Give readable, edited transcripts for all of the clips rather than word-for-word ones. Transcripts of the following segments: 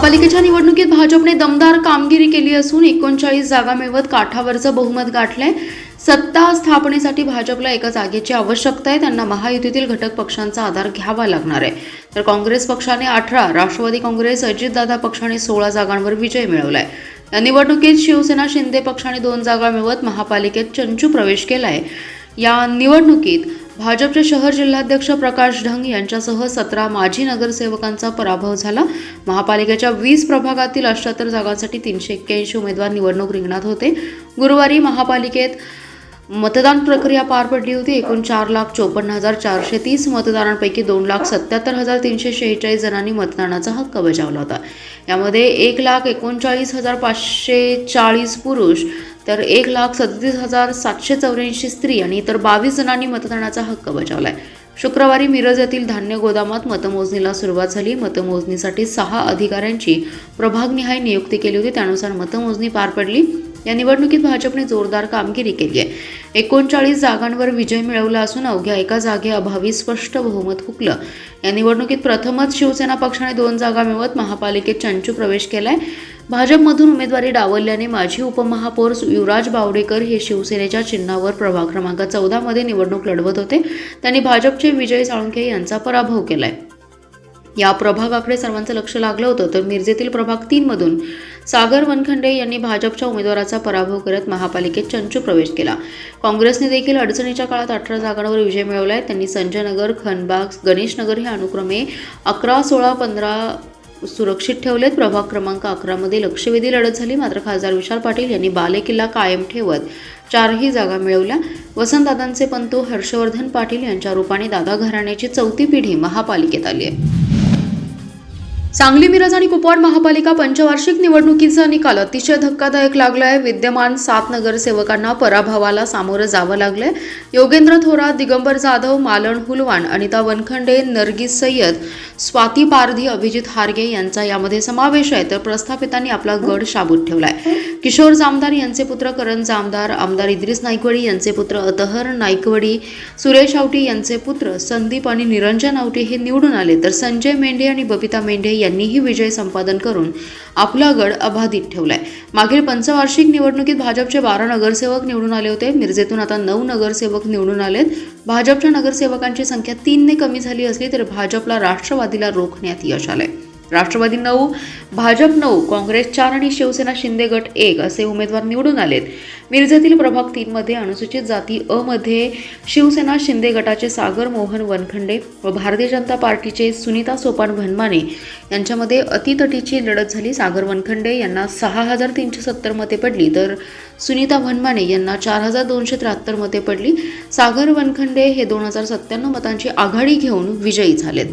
महापालिकेच्या निवडणुकीत भाजपने दमदार कामगिरी केली असून 39 जागा मिळवत काठावरचं बहुमत गाठलंय। सत्ता स्थापनेसाठी भाजपला एका जागेची आवश्यकता आहे। त्यांना महायुतीतील घटक पक्षांचा आधार घ्यावा लागणार आहे। तर काँग्रेस पक्षाने 18, राष्ट्रवादी काँग्रेस, अजितदादा पक्षाने 16 जागांवर विजय मिळवलाय। या निवडणुकीत शिवसेना शिंदे पक्षाने 2 जागा मिळवत महापालिकेत चंचू प्रवेश केलाय। या निवडणुकीत भाजपचे शहर जिल्हाध्यक्ष प्रकाश ढंग यांच्यासह 17 माजी नगरसेवकांचा पराभव झाला। महापालिकेच्या 20 प्रभागातील 78 जागांसाठी 381 उमेदवार निवडणूक रिंगणात होते। गुरुवारी महापालिकेत मतदान प्रक्रिया पार पडली होती। एकूण 4,54,430 मतदारांपैकी 2,77,346 जणांनी मतदानाचा हक्क बजावला होता। यामध्ये 1,39,540 पुरुष तर 1,37,784 स्त्री आणि इतर 22 जणांनी मतदानाचा हक्क बजावलाय। शुक्रवारी मिरज येथील धान्य गोदामात मतमोजणीला सुरुवात झाली। मतमोजणीसाठी 6 अधिकाऱ्यांची प्रभागनिहाय नियुक्ती केली होती। त्यानुसार मतमोजणी पार पडली। या निवडणुकीत भाजपने जोरदार कामगिरी केली आहे। 39 जागांवर विजय मिळवला असून अवघ्या एका जागेअभावी स्पष्ट बहुमत हुकलं। या निवडणुकीत प्रथमच शिवसेना पक्षाने 2 जागा मिळवत महापालिकेत चंचू प्रवेश केलाय। भाजपमधून उमेदवारी डावलल्याने माजी उपमहापौर युवराज बावडेकर हे शिवसेनेच्या चिन्हावर प्रभाग क्रमांक 14 मध्ये निवडणूक लढवत होते। त्यांनी भाजपचे विजय साळुंखे यांचा पराभव केलाय। या प्रभागाकडे सर्वांचं लक्ष लागलं होतं। तर मिरजेतील प्रभाग 3 मधून सागर वनखंडे यांनी भाजपच्या उमेदवाराचा पराभव करत महापालिकेत चंचू प्रवेश केला। काँग्रेसने देखील अडचणीच्या काळात 18 जागांवर विजय मिळवलाय। त्यांनी संजय नगर, खनबाग, गणेश नगर हे अनुक्रमे 11, 16, 15 सुरक्षित ठेवलेत। प्रभाग क्रमांक 11 मध्ये लक्षवेधी लढत झाली। मात्र खासदार विशाल पाटील यांनी बालेकिल्ला कायम ठेवत 4ही जागा मिळवल्या। वसंतदादांचे पंतू हर्षवर्धन पाटील यांच्या रूपाने दादा घराण्याची 4थी पिढी महापालिकेत आली आहे। सांगली, मिरज आणि कुपवाड महापालिका पंचवार्षिक निवडणुकीचा निकाल अतिशय धक्कादायक लागला आहे। विद्यमान 7 नगरसेवकांना पराभवाला सामोरं जावं लागलंय। योगेंद्र थोरात, दिगंबर जाधव, मालन हुलवाण, अनिता वनखंडे, नरगिस सय्यद, स्वाती पारधी, अभिजित हारगे यांचा यामध्ये समावेश आहे। तर प्रस्थापितांनी आपला गड शाबूत ठेवलाय। किशोर जामदार यांचे पुत्र करण जामदार, आमदार इद्रिस नाईकवडी यांचे पुत्र अतहर नाईकवडी, सुरेश आवटी यांचे पुत्र संदीप आणि निरंजन आवटी हे निवडून आले। तर संजय मेंढे आणि बबिता मेंढे यांनीही विजय संपादन करून आपला गड अबाधित ठेवलाय। मागील पंचवार्षिक निवडणुकीत भाजपचे 12 नगरसेवक निवडून आले होते। मिरजेतून आता 9 नगरसेवक निवडून आलेत। भाजपच्या नगरसेवकांची संख्या 3 ने कमी झाली असली तरी भाजपला राष्ट्रवादीला रोखण्यात यश आलंय। राष्ट्रवादी 9, भाजप 9, काँग्रेस 4 आणि शिवसेना शिंदे गट 1 असे उमेदवार निवडून आलेत। मिरजेतील प्रभाग 3 मध्ये अनुसूचित जाती अ मध्ये शिवसेना शिंदे गटाचे सागर मोहन वनखंडे व भारतीय जनता पार्टीचे सुनीता सोपान भनमाने यांच्यामध्ये अतितटीची लढत झाली। सागर वनखंडे यांना 6,370 मते पडली तर सुनीता भनमाने यांना 4,273 मते पडली। सागर वनखंडे हे 2,097 मतांची आघाडी घेऊन विजयी झालेत।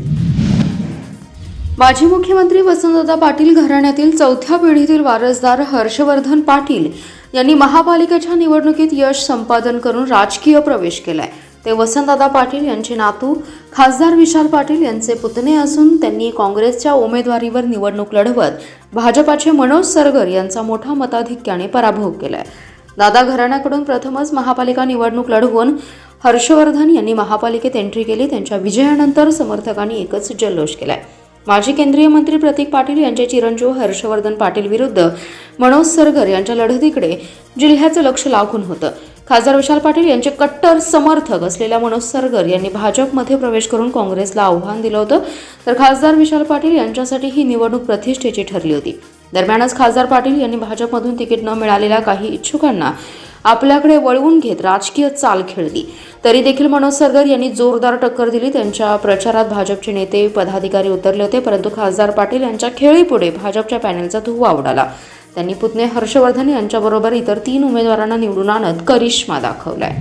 माजी मुख्यमंत्री वसंतदादा पाटील घराण्यातील 4थ्या पिढीतील वारसदार हर्षवर्धन पाटील यांनी महापालिकेच्या निवडणुकीत यश संपादन करून राजकीय प्रवेश केलाय। ते वसंतदादा पाटील यांचे नातू खासदार विशाल पाटील यांचे पुतणे असून त्यांनी काँग्रेसच्या उमेदवारीवर निवडणूक लढवत भाजपाचे मनोज सरगर यांचा मोठ्या मताधिक्याने पराभव केलाय। दादा घराण्याकडून प्रथमच महापालिका निवडणूक लढवून हर्षवर्धन यांनी महापालिकेत एंट्री केली। त्यांच्या विजयानंतर समर्थकांनी एकच जल्लोष केलाय। माजी केंद्रीय मंत्री प्रतीक पाटील यांचे चिरंजीव हर्षवर्धन पाटील विरुद्ध मनोज सरगर यांच्या लढतीकडे जिल्ह्याचं लक्ष लागून होतं। खासदार विशाल पाटील यांचे कट्टर समर्थक असलेल्या मनोज सरगर यांनी भाजपमध्ये प्रवेश करून काँग्रेसला आव्हान दिलं होतं। तर खासदार विशाल पाटील यांच्यासाठी ही निवडणूक प्रतिष्ठेची ठरली होती। दरम्यानच खासदार पाटील यांनी भाजपमधून तिकीट न मिळालेल्या काही इच्छुकांना आपल्याकडे वळवून घेत राजकीय चाल खेळली। तरी देखील मनोज सरगर यांनी जोरदार टक्कर दिली। त्यांच्या प्रचारात भाजपचे नेते पदाधिकारी उतरले होते, परंतु खासदार पाटील यांच्या खेळीपुढे भाजपच्या पॅनेलचा धुव्वा उडाला। त्यांनी पुतणे हर्षवर्धन यांच्याबरोबर इतर 3 उमेदवारांना निवडून आणत करिश्मा दाखवलाय।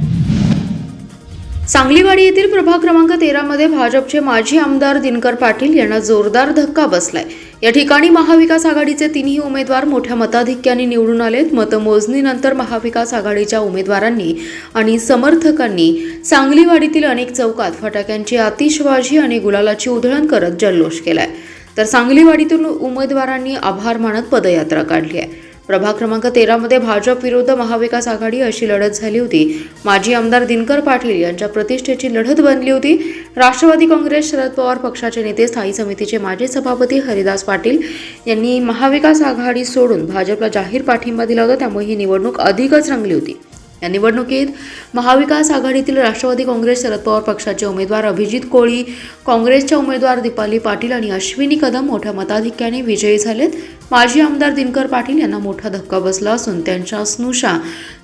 सांगलीवाडी येथील प्रभाग क्रमांक 13 मध्ये भाजपचे माजी आमदार दिनकर पाटील यांना जोरदार धक्का बसलाय। या ठिकाणी महाविकास आघाडीचे 3ही उमेदवार मोठ्या मताधिक्याने निवडून आलेत। मतमोजणीनंतर महाविकास आघाडीच्या उमेदवारांनी आणि समर्थकांनी सांगलीवाडीतील अनेक चौकात फटाक्यांची आतिषबाजी आणि गुलालाची उधळण करत जल्लोष केलाय। तर सांगलीवाडीतून उमेदवारांनी आभार मानत पदयात्रा काढली आहे। प्रभाग क्रमांक 13 मध्ये भाजप विरुद्ध महाविकास आघाडी अशी लढत झाली होती. माजी आमदार दिनकर पाटील यांच्या प्रतिष्ठेची लढत बनली होती. राष्ट्रवादी काँग्रेस शरद पवार पक्षाचे नेते, स्थायी समितीचे माजी सभापती हरिदास पाटील यांनी महाविकास आघाडी सोडून भाजपला जाहीर पाठिंबा दिला होता. त्यामुळे ही निवडणूक अधिकच रंगली होती. या निवडणुकीत महाविकास आघाडीतील राष्ट्रवादी काँग्रेस शरद पवार पक्षाचे उमेदवार अभिजित कोळी, काँग्रेसच्या उमेदवार दीपाली पाटील आणि अश्विनी कदम मोठ्या मताधिक्याने विजयी झालेत. माजी आमदार दिनकर पाटील यांना मोठा धक्का बसला असून त्यांच्या स्नुषा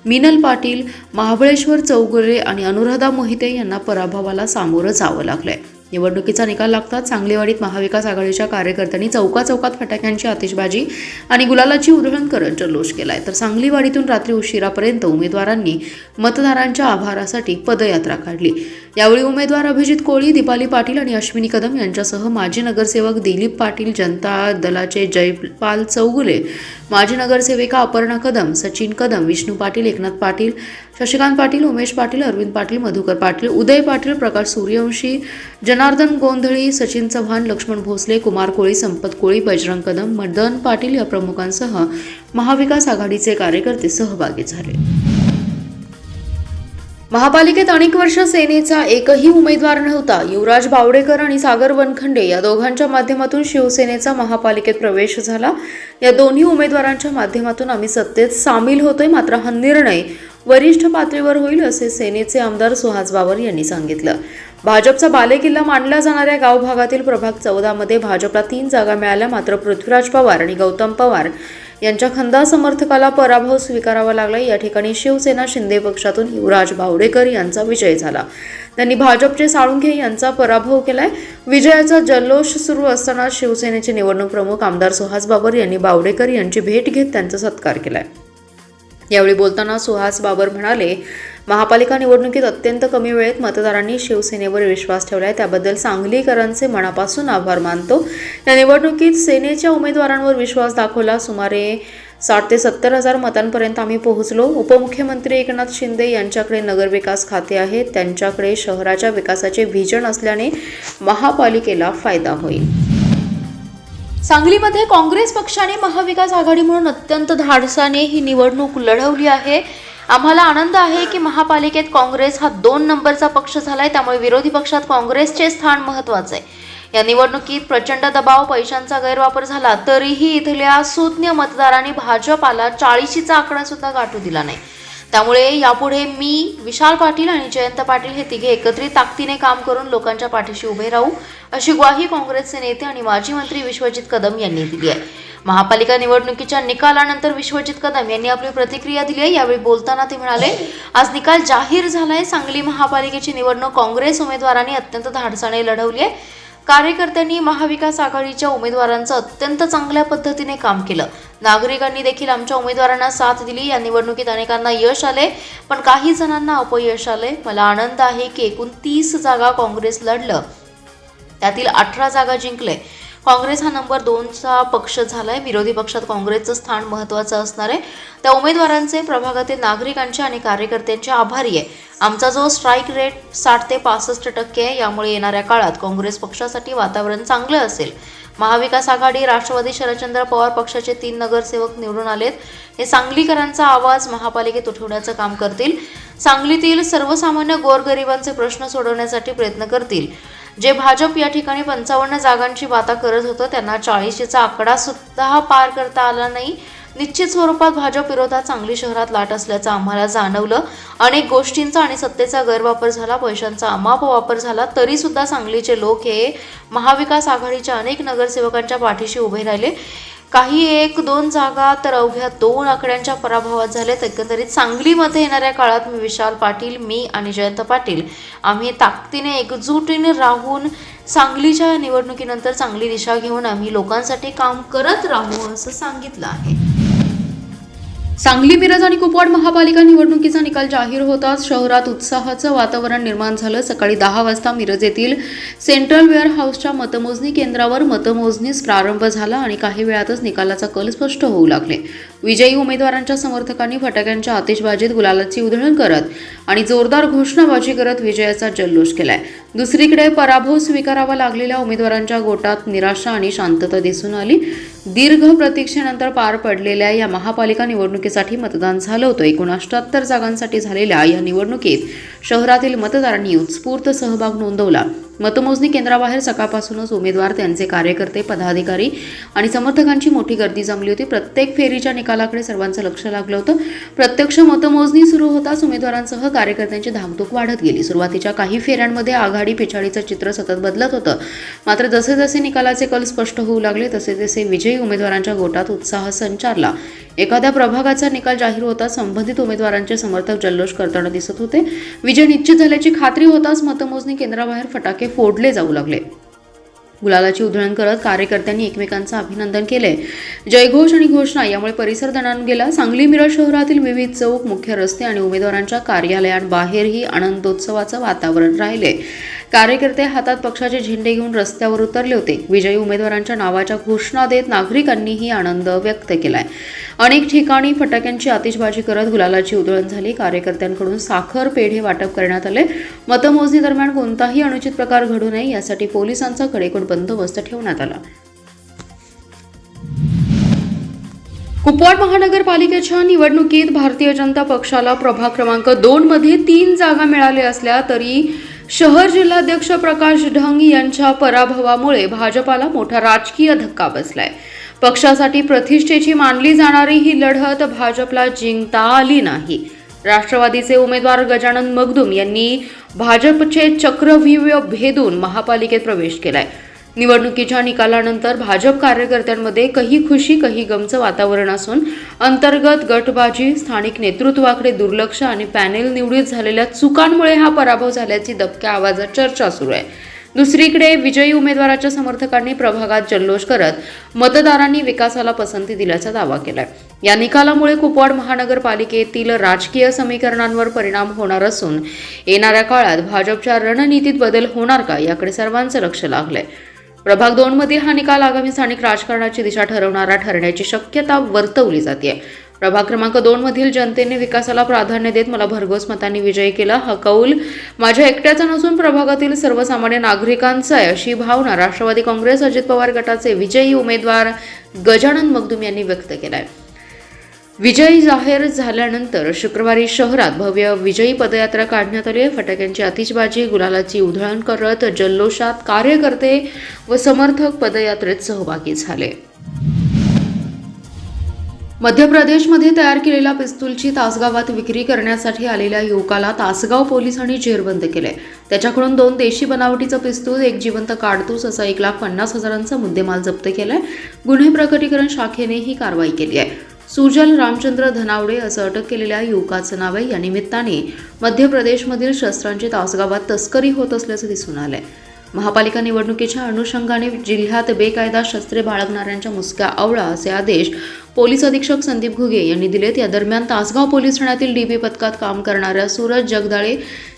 मिनल पाटील, महाबळेश्वर चौगुले आणि अनुराधा मोहिते यांना पराभवाला सामोरं जावं लागलंय. निवडणुकीचा निकाल लागताच सांगलीवाडीत महाविकास आघाडीच्या कार्यकर्त्यांनी चौकाचौकात फटाक्यांची आतिषबाजी आणि गुलालाची उधळण करत जल्लोष केलाय. तर सांगलीवाडीतून रात्री उशिरापर्यंत उमेदवारांनी मतदारांच्या आभारासाठी पदयात्रा काढली. यावेळी उमेदवार अभिजित कोळी, दीपाली पाटील आणि अश्विनी कदम यांच्यासह माजी नगरसेवक दिलीप पाटील, जनता दलाचे जयपाल चौगुले, माजी नगरसेविका अपर्णा कदम, सचिन कदम, विष्णू पाटील, एकनाथ पाटील, शशिकांत पाटील, उमेश पाटील, अरविंद पाटील, मधुकर पाटील, उदय पाटील, प्रकाश सूर्यवंशी, जनार्दन गोंधळी, सचिन चव्हाण, लक्ष्मण भोसले, कुमार कोळी, संपत कोळी, बजरंग कदम, मदन पाटील या प्रमुखांसह महाविकास आघाडीचे कार्यकर्ते सहभागी झाले. महापालिकेत अनेक वर्ष सेनेचा एकही उमेदवार नव्हता. युवराज बावडेकर आणि सागर वनखंडे या दोघांच्या माध्यमातून शिवसेनेचा महापालिकेत प्रवेश झाला. या दोन्ही उमेदवारांच्या माध्यमातून आम्ही सत्तेत सामील होतोय. मात्र हा निर्णय वरिष्ठ पातळीवर होईल असे सेनेचे आमदार सुहास बाबर यांनी सांगितलं. भाजपचा बालेकिल्ला मानल्या जाणाऱ्या गाव भागातील प्रभाग 14 मध्ये भाजपला 3 जागा मिळाल्या. मात्र पृथ्वीराज पवार आणि गौतम पवार यांच्या खंदा समर्थकाला पराभव स्वीकारावा लागला. या ठिकाणी शिवसेना शिंदे पक्षातून युवराज बावडेकर यांचा विजय झाला. त्यांनी भाजपचे साळुंखे यांचा पराभव केलाय. विजयाचा जल्लोष सुरू असताना शिवसेनेचे निवडणूक प्रमुख आमदार सुहास बाबर यांनी बावडेकर यांची भेट घेत त्यांचा सत्कार केलाय. यावेळी बोलताना सुहास बाबर म्हणाले, महापालिका निवडणुकीत अत्यंत कमी वेळेत मतदारांनी शिवसेनेवर विश्वास ठेवलाय. त्याबद्दल सांगलीकरांचे मनापासून आभार मानतो. या निवडणुकीत सेनेच्या उमेदवारांवर विश्वास दाखवला. सुमारे 60 ते 70 हजार मतांपर्यंत आम्ही पोहोचलो. उपमुख्यमंत्री एकनाथ शिंदे यांच्याकडे नगरविकास खाते आहे. त्यांच्याकडे शहराच्या विकासाचे व्हिजन असल्याने महापालिकेला फायदा होईल. सांगलीमध्ये काँग्रेस पक्षाने महाविकास आघाडी म्हणून अत्यंत धाडसाने ही निवडणूक लढवली आहे. आम्हाला आनंद आहे की महापालिकेत काँग्रेस हा 2 नंबरचा पक्ष झालाय. त्यामुळे विरोधी पक्षात काँग्रेसचे स्थान महत्त्वाचे आहे. या निवडणुकीत प्रचंड दबाव, पैशांचा गैरवापर झाला तरीही इथल्या सूज्ञ मतदारांनी भाजपाला 40चा आकडा सुद्धा गाठू दिला नाही. त्यामुळे यापुढे मी, विशाल पाटील आणि जयंत पाटील हे तिघे एकत्रित ताकदीने काम करून लोकांच्या पाठीशी उभे राहू अशी ग्वाही काँग्रेसचे नेते आणि माजी मंत्री विश्वजित कदम यांनी दिली आहे. महापालिका निवडणुकीच्या निकालानंतर विश्वजित कदम यांनी आपली प्रतिक्रिया दिली आहे. यावेळी बोलताना ते म्हणाले, आज निकाल जाहीर झालाय. सांगली महापालिकेची निवडणूक काँग्रेस उमेदवारांनी अत्यंत धाडसाने लढवली आहे. कार्यकर्त्यांनी महाविकास आघाडीच्या उमेदवारांचं अत्यंत चांगल्या पद्धतीने काम केलं. नागरिकांनी देखील आमच्या उमेदवारांना साथ दिली. या निवडणुकीत अनेकांना यश आले, पण काही जणांना अपयश आले. मला आनंद आहे की एकूण 30 जागा काँग्रेस लढलं, त्यातील 18 जागा जिंकले. काँग्रेस हा नंबर 2चा पक्ष झालाय. विरोधी पक्षात काँग्रेसचं स्थान महत्त्वाचं असणार आहे. त्या उमेदवारांचे, प्रभागातील नागरिकांचे आणि कार्यकर्त्यांचे आभारी आहे. आमचा जो स्ट्राईक रेट 60 ते 65% आहे. यामुळे येणाऱ्या काळात काँग्रेस पक्षासाठी वातावरण चांगलं असेल. महाविकास आघाडी, राष्ट्रवादी शरदचंद्र पवार पक्षाचे 3 नगरसेवक निवडून आलेत. हे सांगलीकरांचा आवाज महापालिकेत उठवण्याचं काम करतील. सांगलीतील सर्वसामान्य गोरगरिबांचे प्रश्न सोडवण्यासाठी प्रयत्न करतील. जे भाजप या ठिकाणी 55 जागांची वाता करत होतं त्यांना 40चा आकडा सुद्धा पार करता आला नाही. निश्चित स्वरूपात भाजप विरोधात सांगली शहरात लाट असल्याचं आम्हाला जाणवलं. अनेक गोष्टींचा आणि सत्तेचा गैरवापर झाला, पैशांचा अमाप वापर झाला, तरी सुद्धा सांगलीचे लोक हे महाविकास आघाडीच्या अनेक नगरसेवकांच्या पाठीशी उभे राहिले. काही 1-2 जागा तर अवघ्या 2 आकड्यांच्या पराभवात झालेत. एकंदरीत सांगलीमध्ये येणाऱ्या काळात मी, विशाल पाटील, मी आणि जयंत पाटील आम्ही ताकदीने एकजुटीने राहून सांगलीच्या निवडणुकीनंतर चांगली दिशा घेऊन आम्ही लोकांसाठी काम करत राहू असं सांगितलं आहे. सांगली, मिरज आणि कुपवाड महापालिका निवडणुकीचा निकाल जाहीर होताच शहरात उत्साहाचं वातावरण निर्माण झालं. सकाळी 10 वाजता मिरज येथील सेंट्रल वेअर हाऊसच्या मतमोजणी केंद्रावर मतमोजणीस प्रारंभ झाला आणि काही वेळातच निकालाचा कल स्पष्ट होऊ लागले. विजयी उमेदवारांच्या समर्थकांनी फटाक्यांच्या आतिषबाजीत गुलालाची उधळण करत आणि जोरदार घोषणाबाजी करत विजयाचा जल्लोष केलाय. दुसरीकडे पराभव स्वीकारावा लागलेल्या उमेदवारांच्या गोटात निराशा आणि शांतता दिसून आली. दीर्घ प्रतीक्षेनंतर पार पडलेल्या या महापालिका निवडणुकीसाठी मतदान झालं होतं. एकूण 78 जागांसाठी झालेल्या या निवडणुकीत शहरातील मतदारांनी उत्स्फूर्त सहभाग नोंदवला. मतमोजणी केंद्राबाहेर सकाळपासूनच उमेदवार, त्यांचे कार्यकर्ते, पदाधिकारी आणि समर्थकांची मोठी गर्दी जमली होती. प्रत्येक फेरीच्या निकालाकडे सर्वांचं लक्ष लागलं होतं. प्रत्यक्ष मतमोजणी सुरू होताच उमेदवारांसह कार्यकर्त्यांची धाकधूक वाढत गेली. सुरुवातीच्या काही फेऱ्यांमध्ये आघाडी पिछाडीचं चित्र सतत बदलत होतं. मात्र जसे जसे निकालाचे कल स्पष्ट होऊ लागले तसे तसे विजयी उमेदवारांच्या गोटात उत्साह संचारला. एखाद्या प्रभागाचा निकाल जाहीर होता संबंधित उमेदवारांचे समर्थक जल्लोष करताना दिसत होते. विजय निश्चित झाल्याची खात्री होताच मतमोजणी केंद्राबाहेर फटाके फोडले जाऊ लागले. गुलालाची उधळण करत कार्यकर्त्यांनी एकमेकांचं अभिनंदन केले. जयघोष आणि घोषणा यामुळे परिसर दणाणून गेला. सांगली मिरज शहरातील विविध चौक, मुख्य रस्ते आणि उमेदवारांच्या कार्यालयांबाहेरही आनंदोत्सवाचं वातावरण राहिले. कार्यकर्ते हातात पक्षाचे झेंडे घेऊन रस्त्यावर उतरले होते. विजयी उमेदवारांच्या नावाच्या घोषणा देत नागरिकांनीही आनंद व्यक्त केलाय. अनेक ठिकाणी फटाक्यांची आतिषबाजी करत गुलालाची उधळण झाली. कार्यकर्त्यांकडून साखर पेढे वाटप करण्यात आले. मतमोजणी दरम्यान कोणताही अनुचित प्रकार घडू नये यासाठी पोलिसांचा कडेकोट बंदोबस्त ठेवण्यात आला. कुपवाड महानगरपालिकेच्या निवडणुकीत भारतीय जनता पक्षाला प्रभाग क्रमांक 2 मध्ये 3 जागा मिळाल्या असल्या तरी शहर जिल्हाध्यक्ष प्रकाश ढंग यांच्या पराभवामुळे भाजपाला मोठा राजकीय धक्का बसलाय. पक्षासाठी प्रतिष्ठेची मानली जाणारी ही लढत भाजपला जिंकता आली नाही. राष्ट्रवादीचे उमेदवार गजानन मगदुम यांनी भाजपचे चक्रव्यूह भेदून महापालिकेत प्रवेश केलाय. निवडणुकीच्या निकालानंतर भाजप कार्यकर्त्यांमध्ये कही खुशी कही गमचं वातावरण असून अंतर्गत गटबाजी, स्थानिक नेतृत्वाकडे दुर्लक्ष आणि पॅनेल निवडीत झालेल्या चुकांमुळे हा पराभव झाल्याची दबक्या आवाजात चर्चा सुरू आहे. दुसरीकडे विजयी उमेदवाराच्या समर्थकांनी प्रभागात जल्लोष करत मतदारांनी विकासाला पसंती दिल्याचा दावा केलाय. या निकालामुळे कुपवाड महानगरपालिकेतील राजकीय समीकरणांवर परिणाम होणार असून येणाऱ्या काळात भाजपच्या रणनीतीत बदल होणार का याकडे सर्वांचं लक्ष लागलंय. प्रभाग 2 मधील हा निकाल आगामी स्थानिक राजकारणाची दिशा ठरवणारा ठरण्याची शक्यता वर्तवली जाते. प्रभाग क्रमांक 2 मधील जनतेने विकासाला प्राधान्य देत मला भरघोस मतांनी विजयी केला. हा कौल माझ्या एकट्याचा नसून प्रभागातील सर्वसामान्य नागरिकांचा आहे, अशी भावना राष्ट्रवादी काँग्रेस अजित पवार गटाचे विजयी उमेदवार गजानन मगदुम यांनी व्यक्त केलाय. विजयी जाहीर झाल्यानंतर शुक्रवारी शहरात भव्य विजयी पदयात्रा काढण्यात आली. फटाक्यांची आतिषबाजी, गुलालाची उधळण करत जल्लोषात कार्यकर्ते व समर्थक पदयात्रेत सहभागी झाले. मध्य प्रदेशमध्ये तयार केलेल्या पिस्तूलची तासगावात विक्री करण्यासाठी आलेल्या युवकाला तासगाव पोलिसांनी जेरबंद केले. त्याच्याकडून 2 देशी बनावटीचं पिस्तूल, 1 जिवंत काडतूस असा 1,50,000चा मुद्देमाल जप्त केलाय. गुन्हे प्रकटीकरण शाखेने ही कारवाई केली आहे. सुजल रामचंद्र धनावडे असं अटक केलेल्या युवकाचं नाव आहे. या निमित्ताने मध्य प्रदेशमधील शस्त्रांची तासगावात तस्करी होत असल्याचं दिसून आलंय. महापालिका निवडणुकीच्या अनुषंगाने जिल्ह्यात बेकायदा शस्त्रे बाळगणाऱ्यांच्या मुसक्या आवळा असे आदेश पोलीस अधीक्षक संदीप घुगे यांनी दिलेत. या दरम्यान तासगाव पोलीस ठाण्यातील डीबी पथकात काम करणाऱ्या सूरज जगदाळे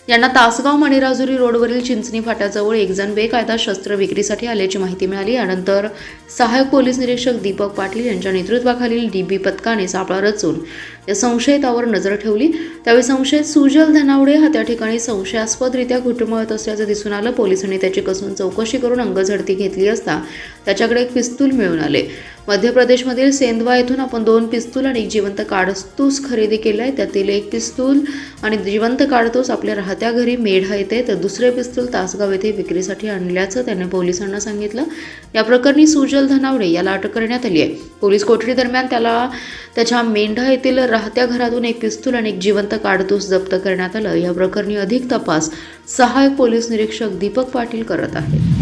यांना तासगाव मणिराजुरी रोडवरील चिंचणी फाट्याजवळ 1 जण बेकायदा शस्त्र विक्रीसाठी आल्याची माहिती मिळाली. यानंतर सहाय्यक पोलीस निरीक्षक दीपक पाटील यांच्या नेतृत्वाखालील डीबी पथकाने सापळा रचून या संशयितावर नजर ठेवली. त्यावेळी संशयित सुजल धनावडे हा त्या ठिकाणी संशयास्पदरित्या घुटमळत असल्याचं दिसून आलं. पोलिसांनी त्याची कसून चौकशी करून अंगझडती घेतली असता त्याच्याकडे 1 पिस्तूल मिळून आले. मध्य प्रदेशमधील सेंधवा येथून आपण 2 पिस्तूल आणि 1 जिवंत काडतूस खरेदी केलाय. त्यातील 1 पिस्तूल आणि जिवंत काडतूस आपल्या राहत्या घरी मेढा येते, तर दुसरे पिस्तूल तासगाव येथे विक्रीसाठी आणल्याचं त्याने पोलिसांना सांगितलं. या प्रकरणी सुजल धनावडे याला अटक करण्यात आली आहे. पोलीस कोठडी दरम्यान त्याला त्याच्या मेंढा येथील राहत्या घरातून 1 पिस्तूल आणि 1 जिवंत काडतूस जप्त करण्यात आलं. या प्रकरणी अधिक तपास सहाय्यक पोलीस निरीक्षक दीपक पाटील करत आहेत.